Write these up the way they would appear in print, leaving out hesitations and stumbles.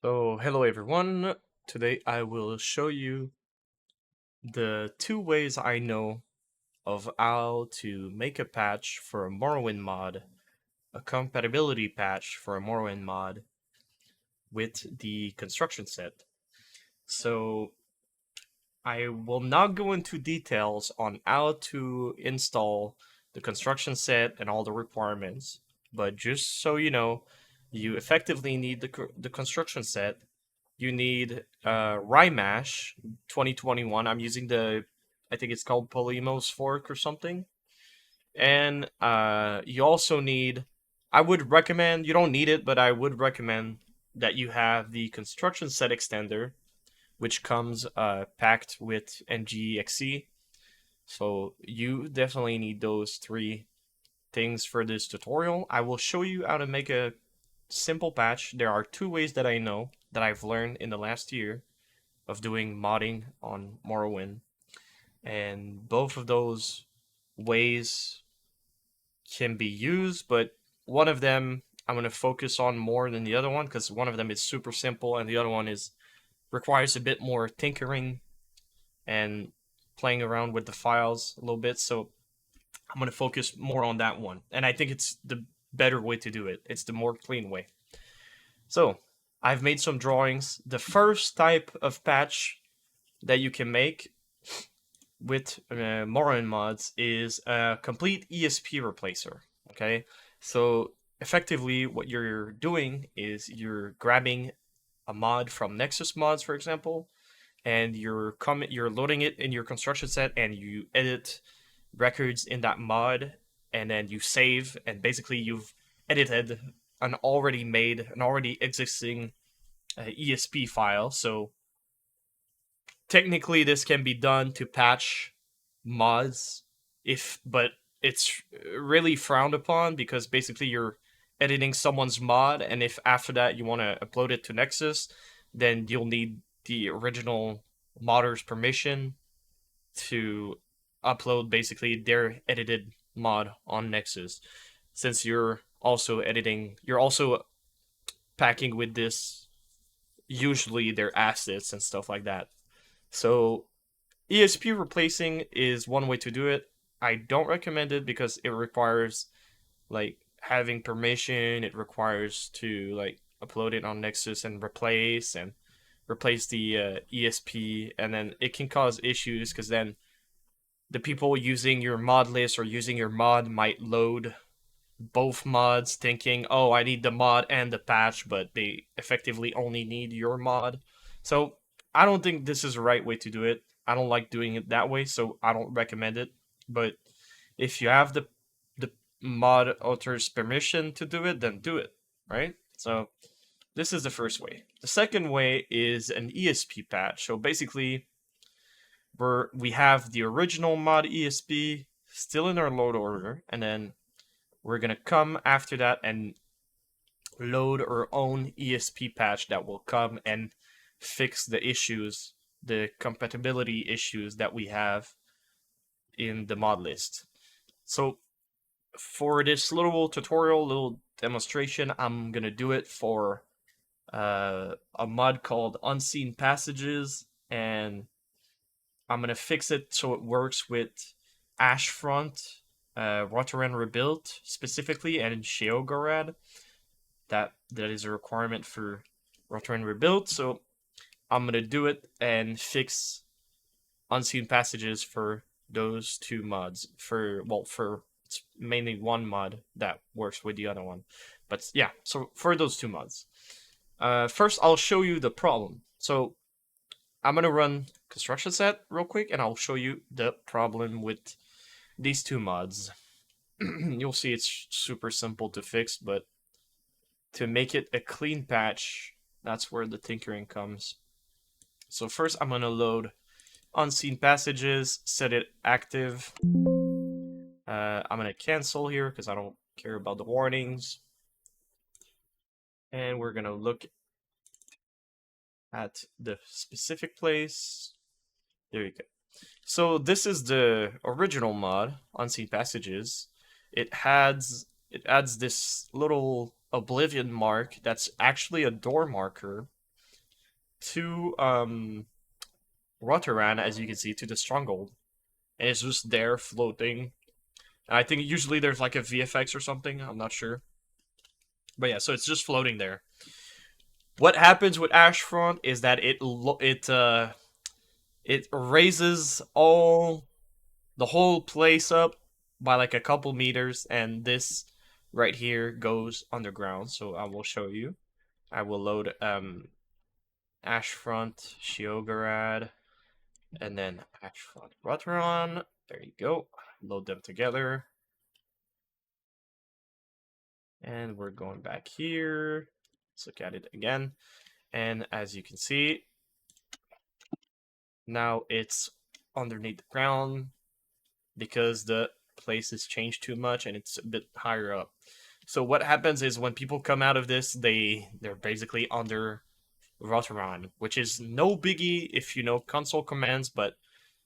So, hello everyone. Today I will show you the two ways I know of how to make a patch for a Morrowind mod, a compatibility patch for a Morrowind mod with the construction set. So, I will not go into details on how to install the construction set and all the requirements, but just so you know, you effectively need the construction set. You need Rymash 2021. I'm using I think it's called Polymos fork or something. And you also need, I would recommend, you don't need it, but I would recommend that you have the construction set extender, which comes packed with NGXE. So you definitely need those three things for this tutorial. I will show you how to make a simple patch. There are two ways that I know that I've learned in the last year of doing modding on Morrowind, and both of those ways can be used, but one of them I'm going to focus on more than the other one because one of them is super simple and the other one is requires a bit more tinkering and playing around with the files a little bit. So I'm going to focus more on that one, and I think it's the better way to do it. It's the more clean way. So I've made some drawings. The first type of patch that you can make with Morrowind mods is a complete ESP replacer. Okay, so effectively, what you're doing is you're grabbing a mod from Nexus Mods, for example, and you're loading it in your construction set, and you edit records in that mod, and then you save, and basically you've edited an already existing ESP file. So technically this can be done to patch mods but it's really frowned upon because basically you're editing someone's mod, and if after that you want to upload it to Nexus, then you'll need the original modder's permission to upload basically their edited mod on Nexus, since you're also packing with this usually their assets and stuff like that. So ESP replacing is one way to do it. I don't recommend it because it requires like having permission. It requires to like upload it on Nexus and replace the ESP, and then it can cause issues because then the people using your mod list or using your mod might load both mods thinking, oh, I need the mod and the patch, but they effectively only need your mod. So I don't think this is the right way to do it. I don't like doing it that way, so I don't recommend it. But if you have the mod author's permission to do it, then do it, right? So this is the first way. The second way is an ESP patch. So basically, we have the original mod ESP still in our load order, and then we're gonna come after that and load our own ESP patch that will come and fix the issues, the compatibility issues that we have in the mod list. So for this little tutorial, little demonstration, I'm gonna do it for a mod called Unseen Passages, and I'm gonna fix it so it works with Ashfront, Rotoran Rebuilt specifically, and Sheogorad. That is a requirement for Rotoran Rebuilt. So I'm gonna do it and fix Unseen Passages for those two mods. For it's mainly one mod that works with the other one, but yeah. So for those two mods, first I'll show you the problem. So I'm gonna run construction set real quick, and I'll show you the problem with these two mods. You'll see it's super simple to fix, but to make it a clean patch, that's where the tinkering comes. So first I'm gonna load Unseen Passages, set it active. I'm gonna cancel here because I don't care about the warnings. And we're gonna look at the specific place. There you go. So this is the original mod, Unseen Passages. It adds this little oblivion mark that's actually a door marker to Rotterdam, as you can see, to the stronghold, and it's just there floating. And I think usually there's like a VFX or something. I'm not sure, but yeah, so it's just floating there. What happens with Ashfront is that it raises all the whole place up by like a couple meters, and this right here goes underground. So I will show you. I will load Ashfront Shiogorad and then Ashfront Rotterdam. There you go. Load them together. And we're going back here. Let's look at it again. And as you can see, now it's underneath the ground because the place has changed too much and it's a bit higher up. So what happens is when people come out of this, they're basically under Rotterdam, which is no biggie if you know console commands, but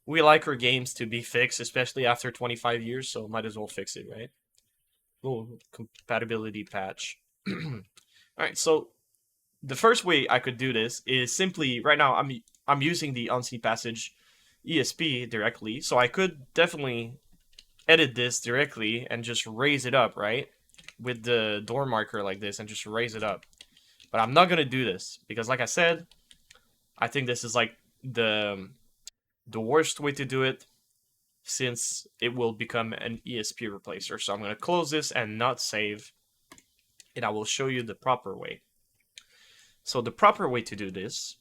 we like our games to be fixed, especially after 25 years, so might as well fix it, right? Little compatibility patch. Alright, so the first way I could do this is simply right now I'm using the unseen passage ESP directly, so I could definitely edit this directly and just raise it up, right? With the door marker like this and just raise it up. But I'm not gonna do this because, like I said, I think this is like the worst way to do it since it will become an ESP replacer. So I'm gonna close this and not save, and I will show you the proper way. So the proper way to do this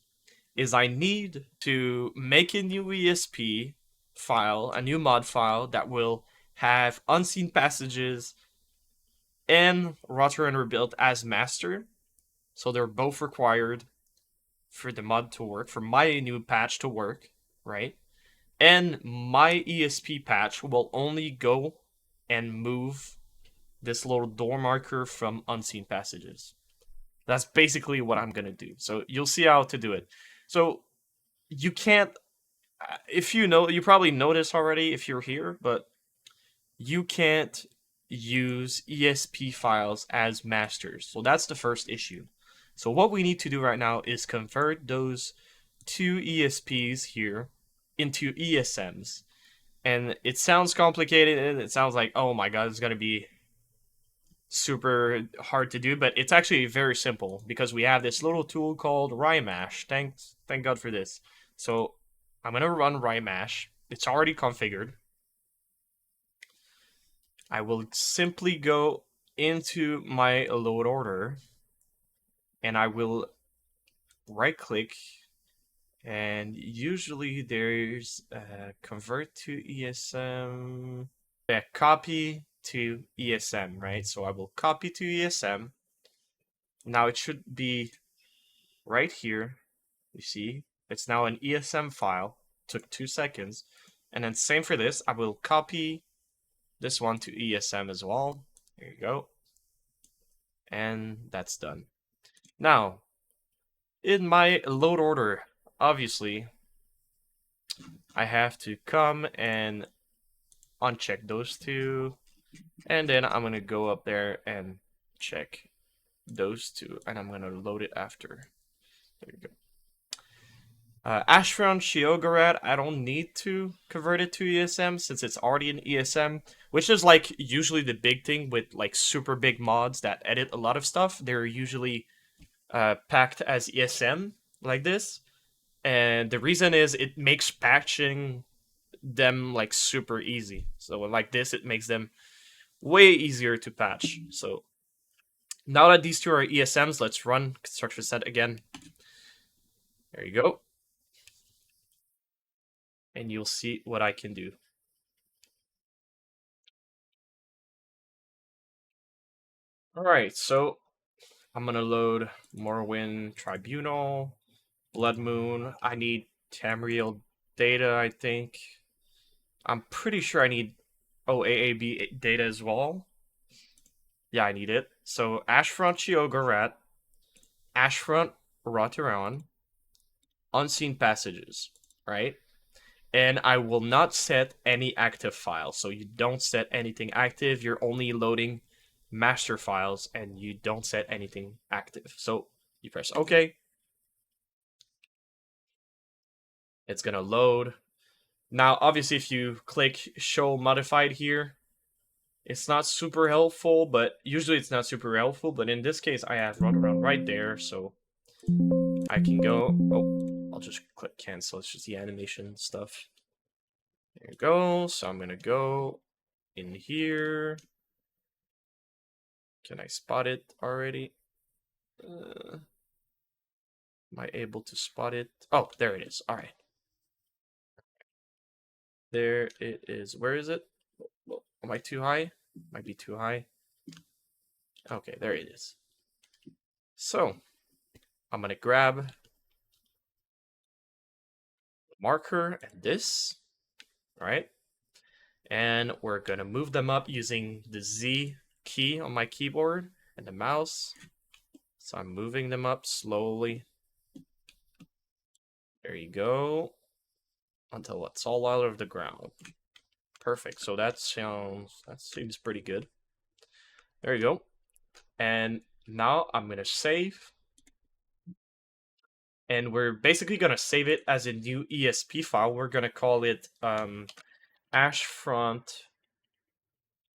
is I need to make a new ESP file, a new mod file that will have unseen passages and Rotterdam Rebuilt as master. So they're both required for the mod to work, for my new patch to work, right? And my ESP patch will only go and move this little door marker from unseen passages. That's basically what I'm gonna do. So you'll see how to do it. So you can't, if you know, you probably know this already if you're here, but you can't use ESP files as masters. So that's the first issue. So what we need to do right now is convert those two ESPs here into ESMs. And it sounds complicated and it sounds like, oh my god, it's going to be super hard to do, but it's actually very simple because we have this little tool called Rymash. Thank God for this. So I'm going to run Rymash. It's already configured. I will simply go into my load order and I will right click, and usually there's convert to ESM, yeah, copy to ESM, right? So I will copy to ESM. Now it should be right here. You see, it's now an ESM file. Took 2 seconds. And then same for this. I will copy this one to ESM as well. There you go. And that's done. Now, in my load order, obviously, I have to come and uncheck those two. And then I'm going to go up there and check those two. And I'm going to load it after. There you go. Ashfront Shiogorad, I don't need to convert it to ESM since it's already an ESM, which is like usually the big thing with like super big mods that edit a lot of stuff. They're usually packed as ESM like this, and the reason is it makes patching them like super easy. So like this, it makes them way easier to patch. So now that these two are ESMs, let's run construction set again. There you go. And you'll see what I can do. Alright, so I'm gonna load Morrowind Tribunal, Blood Moon. I need Tamriel data, I think. I'm pretty sure I need AAB data as well. Yeah, I need it. So Ashfront Chiogharat, Ashfront Rotterdam, Unseen Passages, right? And I will not set any active files. So you don't set anything active. You're only loading master files and you don't set anything active. So you press OK. It's gonna load. Now, obviously, if you click show modified here, it's not super helpful, but usually it's not super helpful. But in this case, I have run around right there, so I can go. Oh, I'll just click cancel. It's just the animation stuff. There you go. So I'm gonna go in here. Can I spot it already? Am I able to spot it? Oh, there it is. All right. There it is. Where is it? Am I too high? Might be too high. Okay, there it is. So I'm gonna grab the marker and this, right? And we're gonna move them up using the Z key on my keyboard and the mouse. So I'm moving them up slowly. There you go. Until it's all out of the ground. Perfect. So that seems pretty good. There you go. And now I'm gonna save. And we're basically gonna save it as a new ESP file. We're gonna call it Ashfront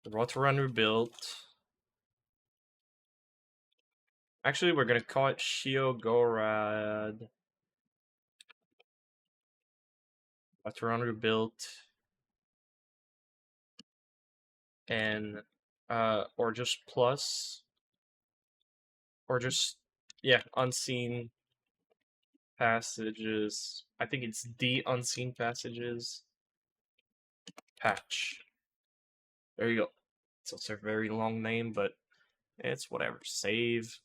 Rotorun Rebuilt. Actually, we're gonna call it Shiogorad Rotorun Rebuilt, and or just plus, or just unseen passages. I think it's the unseen passages patch. There you go. It's also a very long name, but it's whatever. Save.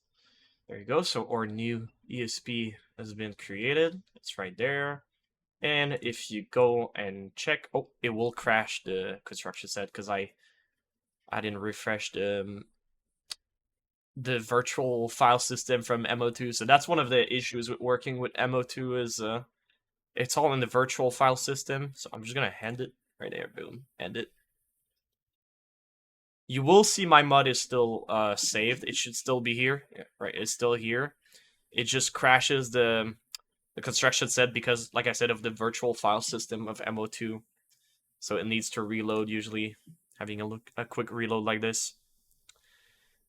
There you go. So our new ESP has been created. It's right there. And if you go and check, oh, it will crash the construction set because I didn't refresh the virtual file system from MO2. So that's one of the issues with working with MO2 is it's all in the virtual file system. So I'm just gonna end it right there. Boom, end it. You will see my mod is still saved. It should still be here. Yeah, right, it's still here. It just crashes the construction set because, like I said, of the virtual file system of MO2. So it needs to reload usually, having a quick reload like this.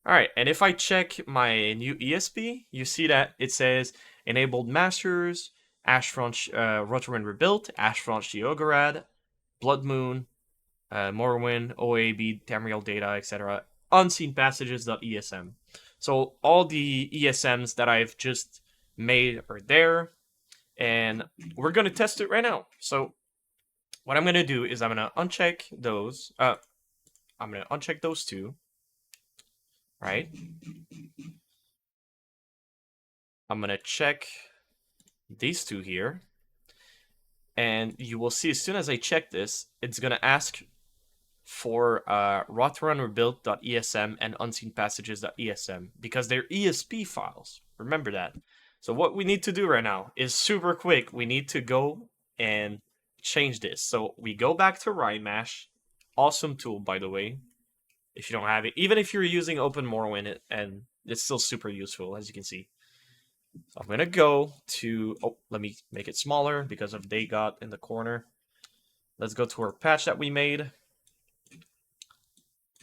All right, and if I check my new ESP, you see that it says enabled masters, Ashfront Rotorun Rebuilt, Ashfront Shiogorad, Blood Moon, Morrowind, OAB, Tamriel Data, etc. Unseen passages.esm. So all the ESMs that I've just made are there, and we're gonna test it right now. So what I'm gonna do is I'm gonna uncheck those. I'm gonna uncheck those two, right? I'm gonna check these two here, and you will see as soon as I check this, it's gonna ask for rotrunrebuilt.esm and unseenpassages.esm because they're ESP files. Remember that. So what we need to do right now is super quick. We need to go and change this. So we go back to Rhymash. Awesome tool, by the way. If you don't have it, even if you're using Open Morrowind, and it's still super useful, as you can see. So I'm gonna go to, let me make it smaller because of Dagot in the corner. Let's go to our patch that we made.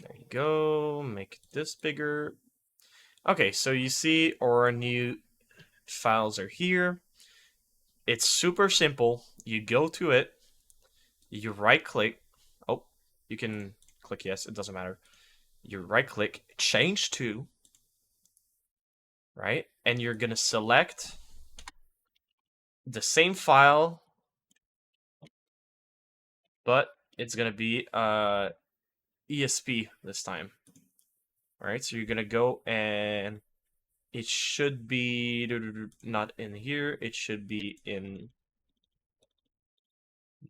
There you go, make this bigger. Okay, so you see our new files are here. It's super simple. You go to it, you right click. Oh, you can click yes, it doesn't matter. You right click, change to, right? And you're gonna select the same file, but it's gonna be ESP this time. All right, so you're gonna go and it should be not in here. It should be in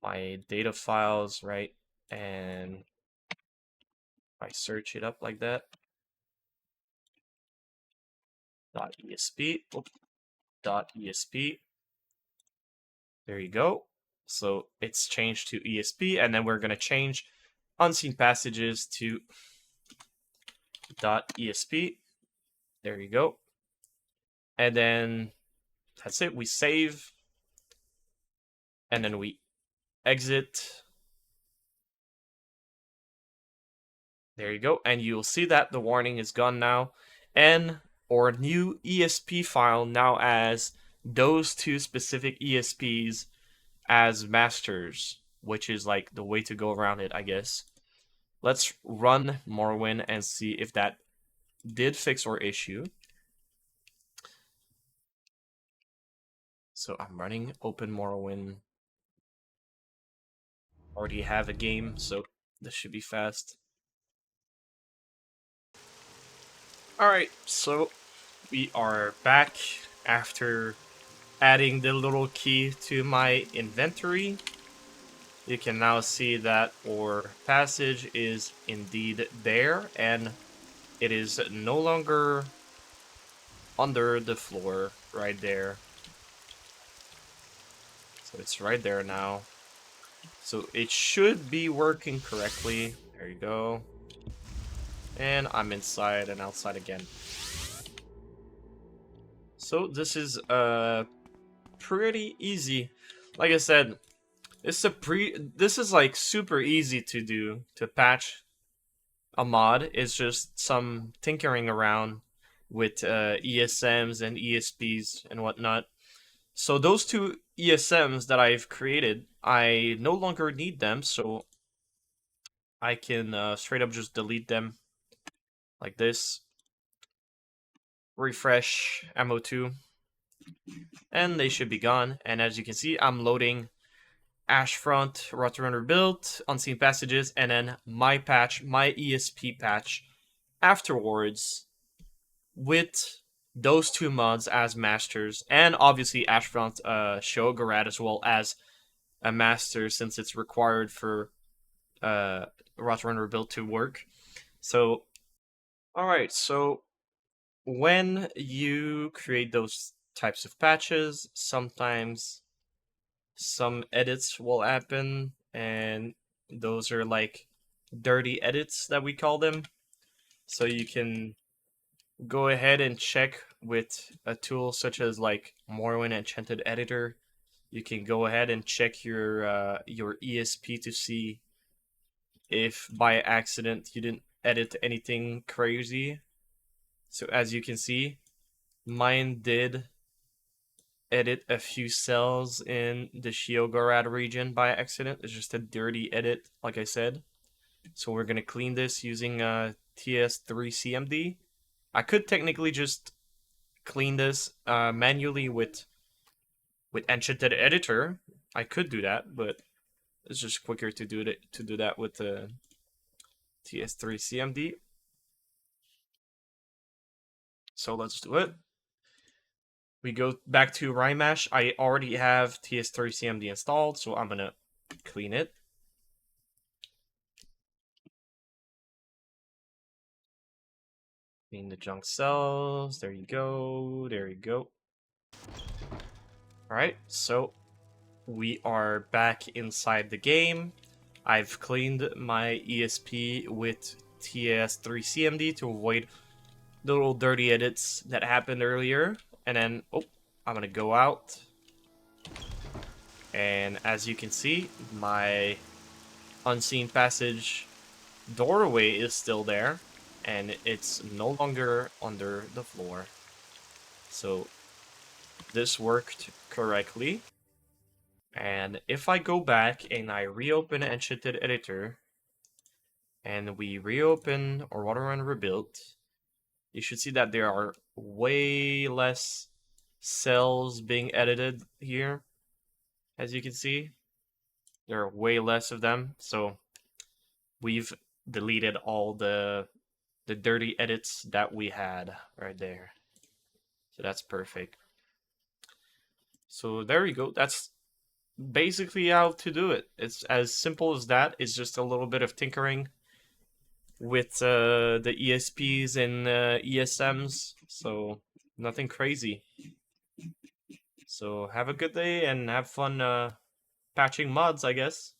my data files, right? And if I search it up like that, .esp, .esp. There you go. So it's changed to ESP, and then we're gonna change unseen passages to .esp. There you go. And then that's it. We save. and then we exit. There you go, and you'll see that the warning is gone now, and our new ESP file now has those two specific ESPs as masters, which is like the way to go around it, I guess. Let's run Morrowind and see if that did fix our issue. So I'm running open Morrowind. Already have a game, so this should be fast. Alright, so we are back after adding the little key to my inventory. You can now see that our passage is indeed there, and it is no longer under the floor right there. So it's right there now. So it should be working correctly. There you go. And I'm inside and outside again. So this is pretty easy. Like I said, this is like super easy to do, to patch a mod. It's just some tinkering around with ESMs and ESPs and whatnot. So those two ESMs that I've created, I no longer need them, so I can straight up just delete them like this. Refresh ammo2, and they should be gone. And as you can see, I'm loading Ashfront, Rotterdam Rebuilt, Unseen Passages, and then my patch, my ESP patch afterwards with those two mods as masters, and obviously Ashfront Shogarad as well as a master since it's required for Rotterdam Rebuilt to work. So, alright, so when you create those types of patches, sometimes some edits will happen, and those are like dirty edits that we call them. So you can go ahead and check with a tool such as like Morrowind Enchanted Editor. You can go ahead and check your ESP to see if by accident you didn't edit anything crazy. So as you can see, mine did edit a few cells in the Shiogorad region by accident. It's just a dirty edit, like I said. So we're gonna clean this using TS3CMD. I could technically just clean this manually with Enchanted Editor. I could do that, but it's just quicker to do that with TS3CMD. So let's do it. We go back to Rymash. I already have TS3CMD installed, so I'm gonna clean it. Clean the junk cells. There you go. There you go. Alright, so we are back inside the game. I've cleaned my ESP with TS3CMD to avoid the little dirty edits that happened earlier. And then, oh, I'm gonna go out. And as you can see, my Unseen Passage doorway is still there. And it's no longer under the floor. So this worked correctly. And if I go back and I reopen Enchanted Editor, and we reopen or Waterrun Rebuilt, you should see that there are way less cells being edited here. As you can see, there are way less of them. So we've deleted all the dirty edits that we had right there. So that's perfect. So there you go. That's basically how to do it. It's as simple as that. It's just a little bit of tinkering with the ESPs and ESMs. So nothing crazy. So have a good day and have fun patching mods, I guess.